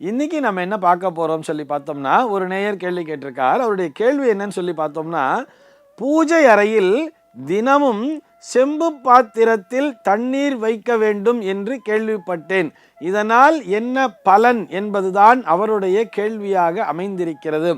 இன்னைக்கு நம்ம என்ன பார்க்க போறோம் சொல்லி பார்த்தோம்னா, ஒரு நேயர் கேள்வி கேட்டிருக்கார். அவருடைய கேள்வி என்னன்னு சொல்லி பார்த்தோம்னா, பூஜை அறையில் தினமும் செம்பு பாத்திரத்தில் தண்ணீர் வைக்க வேண்டும் என்று கேள்விப்பட்டேன். இதனால் என்ன பலன் என்பதுதான் அவருடைய கேள்வியாக அமைந்திருக்கிறது.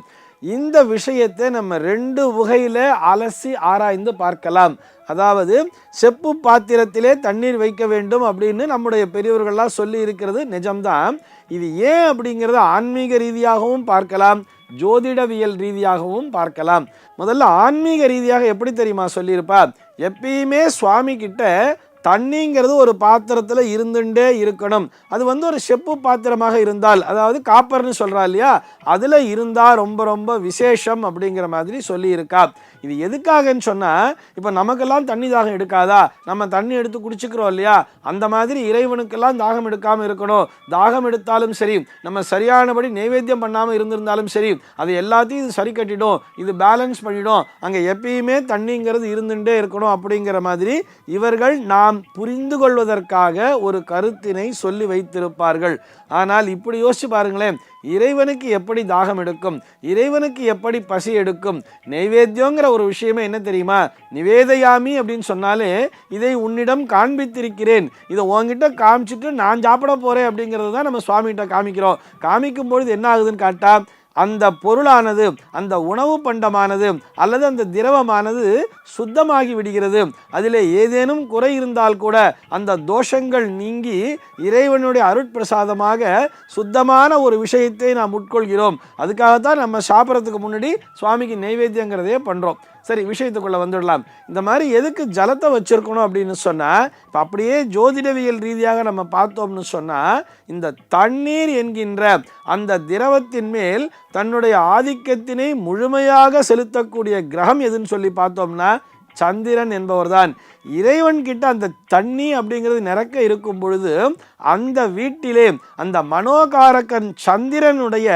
இந்த விஷயத்தை நம்ம 2 வகையில அலசி ஆராய்ந்து பார்க்கலாம். அதாவது செப்பு பாத்திரத்திலே தண்ணீர் வைக்க வேண்டும் அப்படின்னு நம்முடைய பெரியவர்கள்லாம் சொல்லி இருக்கிறது நிஜம்தான். இது ஏன் அப்படிங்கிறத ஆன்மீக ரீதியாகவும் பார்க்கலாம், ஜோதிடவியல் ரீதியாகவும் பார்க்கலாம். முதல்ல ஆன்மீக ரீதியாக எப்படி தெரியுமா சொல்லியிருப்பா, எப்பயுமே சுவாமி கிட்ட தண்ணிங்கிறது ஒரு பாத்திரத்தில் இருந்துட்டே இருக்கணும். அது ஒரு செப்பு பாத்திரமாக இருந்தால், அதாவது காப்பர்னு சொல்கிறா இல்லையா, அதில் இருந்தால் ரொம்ப ரொம்ப விசேஷம் அப்படிங்கிற மாதிரி சொல்லியிருக்கா. இது எதுக்காகன்னு சொன்னால், இப்போ நமக்கெல்லாம் தண்ணி தாகம் எடுக்காதா, நம்ம தண்ணி எடுத்து குடிச்சுக்கிறோம் இல்லையா, அந்த மாதிரி இறைவனுக்கெல்லாம் தாகம் எடுக்காமல் இருக்கணும். தாகம் எடுத்தாலும் சரி, நம்ம சரியானபடி நைவேத்தியம் பண்ணாமல் இருந்திருந்தாலும் சரி, அது எல்லாத்தையும் இது சரி கட்டிடும், இது பேலன்ஸ் பண்ணிடும், அங்கே எப்பயுமே தண்ணிங்கிறது இருந்துகிட்டே இருக்கணும் அப்படிங்கிற மாதிரி இவர்கள் நாம் புரிந்து கொள்வதற்காக ஒரு கருத்தினை சொல்லி வைத்திருப்பார்கள். ஆனால் இப்படி யோசிச்சு பாருங்களேன், இறைவனுக்கு எப்படி தாகம் எடுக்கும், இறைவனுக்கு எப்படி பசி எடுக்கும்? நைவேத்தியங்கிற ஒரு விஷயமே என்ன தெரியுமா, நிவேதயாமி அப்படின்னு சொன்னாலே இதை உன்னிடம் காண்பித்திருக்கிறேன், இதை உன்கிட்ட காமிச்சிட்டு நான் சாப்பிட போறேன் அப்படிங்கிறது தான் நம்ம சுவாமிகிட்ட காமிக்கிறோம். காமிக்கும் பொழுது என்ன ஆகுதுன்னு காட்டா, அந்த பொருளானது, அந்த உணவு பண்டமானது அல்லது அந்த திரவமானது சுத்தமாகி விடுகிறது. அதில் ஏதேனும் குறை இருந்தால் கூட அந்த தோஷங்கள் நீங்கி இறைவனுடைய அருட்பிரசாதமாக சுத்தமான ஒரு விஷயத்தை நாம் உட்கொள்கிறோம். அதுக்காகத்தான் நம்ம சாப்பிட்றதுக்கு முன்னாடி சுவாமிக்கு நைவேத்தியங்கிறதே பண்ணுறோம். சரி, விஷயத்துக்குள்ளே வந்துடலாம். இந்த மாதிரி எதுக்கு ஜலத்தை வச்சுருக்கணும் அப்படின்னு சொன்னால், இப்போ அப்படியே ஜோதிடவியல் ரீதியாக நம்ம பார்த்தோம்னு சொன்னால், இந்த தண்ணீர் என்கின்ற அந்த திரவத்தின் மேல் தன்னுடைய ஆதிக்கத்தினை முழுமையாக செலுத்தக்கூடிய கிரகம் எதுன்னு சொல்லி பார்த்தோம்னா சந்திரன் என்பவர்தான். இறைவன் கிட்ட அந்த தண்ணி அப்படிங்கிறது நிறக்க இருக்கும் பொழுது அந்த வீட்டிலே அந்த மனோகாரகன் சந்திரனுடைய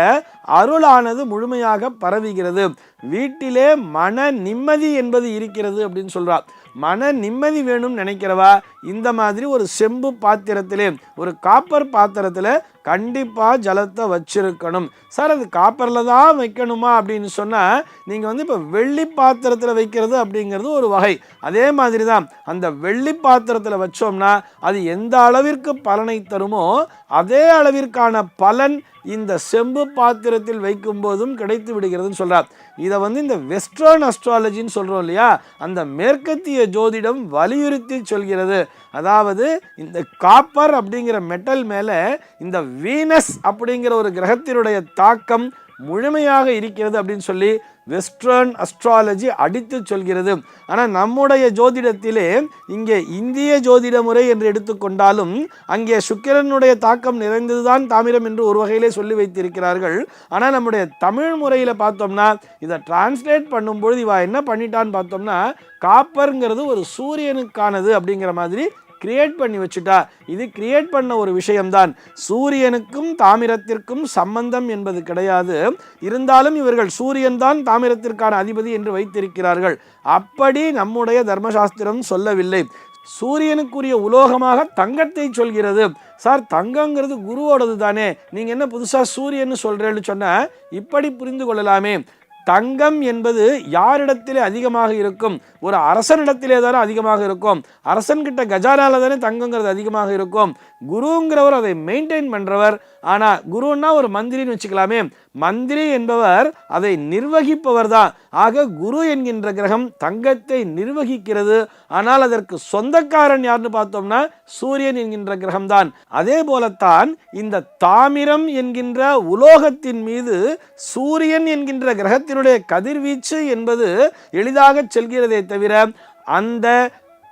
அருளானது முழுமையாக பரவுகிறது. வீட்டிலே மன நிம்மதி என்பது இருக்கிறது அப்படின்னு சொல்றார். மன நிம்மதி வேணும்னு நினைக்கிறவா இந்த மாதிரி ஒரு செம்பு பாத்திரத்திலே, ஒரு காப்பர் பாத்திரத்தில் கண்டிப்பாக ஜலத்தை வச்சிருக்கணும். சார், அது காப்பரில் தான் வைக்கணுமா அப்படின்னு சொன்னால், நீங்கள் இப்போ வெள்ளி பாத்திரத்தில் வைக்கிறது அப்படிங்கிறது ஒரு வகை. அதே மாதிரி தான் அந்த வெள்ளி பாத்திரத்தில் வச்சோம்னா அது எந்த அளவிற்கு பலனை தருமோ அதே அளவிற்கான பலன் இந்த செம்பு பாத்திரத்தில் வைக்கும் போதும் கிடைத்து விடுகிறதுன்னு சொல்றார். இதை இந்த வெஸ்டர்ன் அஸ்ட்ராலஜின்னு சொல்றோம் இல்லையா, அந்த மேற்கத்திய ஜோதிடம் வலியுறுத்தி சொல்கிறது. அதாவது இந்த காப்பர் அப்படிங்கிற மெட்டல் மேல இந்த வீனஸ் அப்படிங்கிற ஒரு கிரகத்தினுடைய தாக்கம் முழுமையாக இருக்கிறது அப்படின்னு சொல்லி வெஸ்டர்ன் அஸ்ட்ராலஜி அடித்து சொல்கிறது. ஆனால் நம்முடைய ஜோதிடத்திலே இங்கே இந்திய ஜோதிட முறை என்று எடுத்துக்கொண்டாலும் அங்கே சுக்கிரனுடைய தாக்கம் நிறைந்ததுதான் தாமிரம் என்று ஒரு வகையிலே சொல்லி வைத்திருக்கிறார்கள். ஆனால் நம்முடைய தமிழ் முறையில் பார்த்தோம்னா இதை டிரான்ஸ்லேட் பண்ணும்பொழுது இவா என்ன பண்ணிட்டான்னு பார்த்தோம்னா, காப்பருங்கிறது ஒரு சூரியனுக்கானது அப்படிங்கிற மாதிரி கிரியேட் பண்ணி வச்சுட்டா. இது கிரியேட் பண்ண ஒரு விஷயம்தான். சூரியனுக்கும் தாமிரத்திற்கும் சம்பந்தம் என்பது கிடையாது. இருந்தாலும் இவர்கள் சூரியன் தான் தாமிரத்திற்கான அதிபதி என்று வைத்திருக்கிறார்கள். அப்படி நம்முடைய தர்மசாஸ்திரம் சொல்லவில்லை. சூரியனுக்குரிய உலோகமாக தங்கத்தை சொல்கிறது. சார், தங்கங்கிறது குருவோடது தானே, நீங்க என்ன புதுசா சூரியன்னு சொல்றேன்னு சொன்னா இப்படி புரிந்து கொள்ளலாமே. தங்கம் என்பது யாரிடத்திலே அதிகமாக இருக்கும்? ஒரு அரசனிடத்திலே தானே அதிகமாக இருக்கும். அரசன்கிட்ட கஜானால தானே தங்கங்கிறது அதிகமாக இருக்கும். குருங்கிறவர் அதை மெயின்டைன் பண்றவர். ஆனா குருன்னா ஒரு மந்திரின்னு வச்சுக்கலாமே, மந்திரி என்பவர் அதை நிர்வகிப்பவர் தான். ஆக குரு என்கின்ற கிரகம் தங்கத்தை நிர்வகிக்கிறது. ஆனால் அதற்கு சொந்தக்காரன் யாருன்னு பார்த்தோம்னா சூரியன் என்கின்ற கிரகம் தான். அதே போலத்தான் இந்த தாமிரம் என்கின்ற உலோகத்தின் மீது சூரியன் என்கின்ற கிரகத்தினுடைய கதிர்வீச்சு என்பது எளிதாக செல்கிறதே தவிர அந்த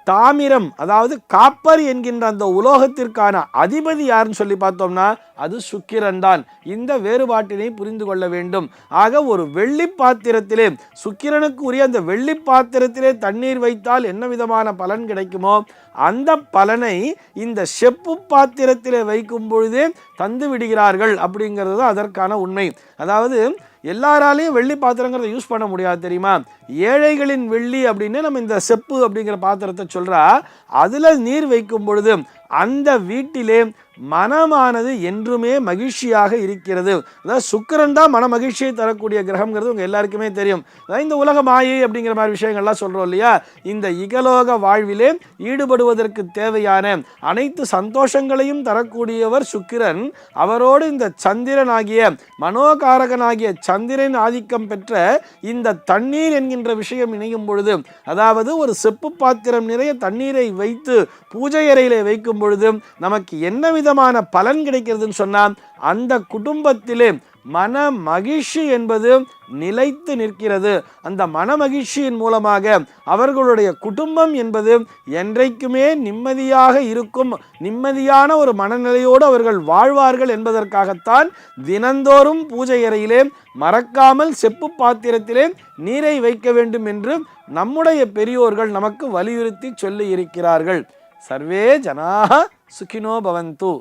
தாமிரம், அதாவது காப்பர் என்கின்ற அந்த உலோகத்திற்கான அதிபதி யாருன்னு சொல்லி பார்த்தோம்னா அது சுக்கிரன் தான். இந்த வேறுபாட்டினை புரிந்து கொள்ள வேண்டும். ஆக ஒரு வெள்ளி பாத்திரத்திலே, சுக்கிரனுக்கு உரிய அந்த வெள்ளி பாத்திரத்திலே தண்ணீர் வைத்தால் என்ன விதமான பலன் கிடைக்குமோ அந்த பலனை இந்த செப்பு பாத்திரத்திலே வைக்கும் பொழுதே தந்து விடுகிறார்கள் அப்படிங்கிறது அதற்கான உண்மை. அதாவது எல்லாராலையும் வெள்ளி பாத்திரங்கிறத யூஸ் பண்ண முடியாது தெரியுமா. ஏழைகளின் வெள்ளி அப்படின்னு நம்ம இந்த செப்பு அப்படிங்கிற பாத்திரத்தை சொல்றா. அதுல நீர் வைக்கும் பொழுது அந்த வீட்டிலே மனமானது என்றுமே மகிழ்ச்சியாக இருக்கிறது. அதாவது சுக்கிரன் தான் மன மகிழ்ச்சியை தரக்கூடிய கிரகம்ங்கிறது உங்க எல்லாருக்குமே தெரியும். அதாவது இந்த உலக மாயை அப்படிங்கிற மாதிரி விஷயங்கள்லாம் சொல்றோம் இல்லையா, இந்த இகலோக வாழ்விலே ஈடுபடுவதற்கு தேவையான அனைத்து சந்தோஷங்களையும் தரக்கூடியவர் சுக்கிரன். அவரோடு இந்த சந்திரனாகிய மனோகாரகனாகிய சந்திரன் ஆதிக்கம் பெற்ற இந்த தண்ணீர் என்கின்ற விஷயம் இணையும் பொழுது, அதாவது ஒரு செப்பு பாத்திரம் நிறைய தண்ணீரை வைத்து பூஜை அறையிலே வைக்கும் பொழுது நமக்கு என்ன விதமான பலன் கிடைக்கிறதுன்னு சொன்னால், அந்த குடும்பத்திலே மன மகிழ்ச்சி என்பது நிலைத்து நிற்கிறது. அந்த மன மகிழ்ச்சியின் மூலமாக அவர்களுடைய குடும்பம் என்பது என்றைக்குமே நிம்மதியாக இருக்கும், நிம்மதியான ஒரு மனநிலையோடு அவர்கள் வாழ்வார்கள் என்பதற்காகத்தான் தினந்தோறும் பூஜை அறையிலே மறக்காமல் செப்பு பாத்திரத்திலே நீரை வைக்க வேண்டும் என்று நம்முடைய பெரியோர்கள் நமக்கு வலியுறுத்தி சொல்லி இருக்கிறார்கள். சர்வே ஜனாः சுகினோ பவந்து.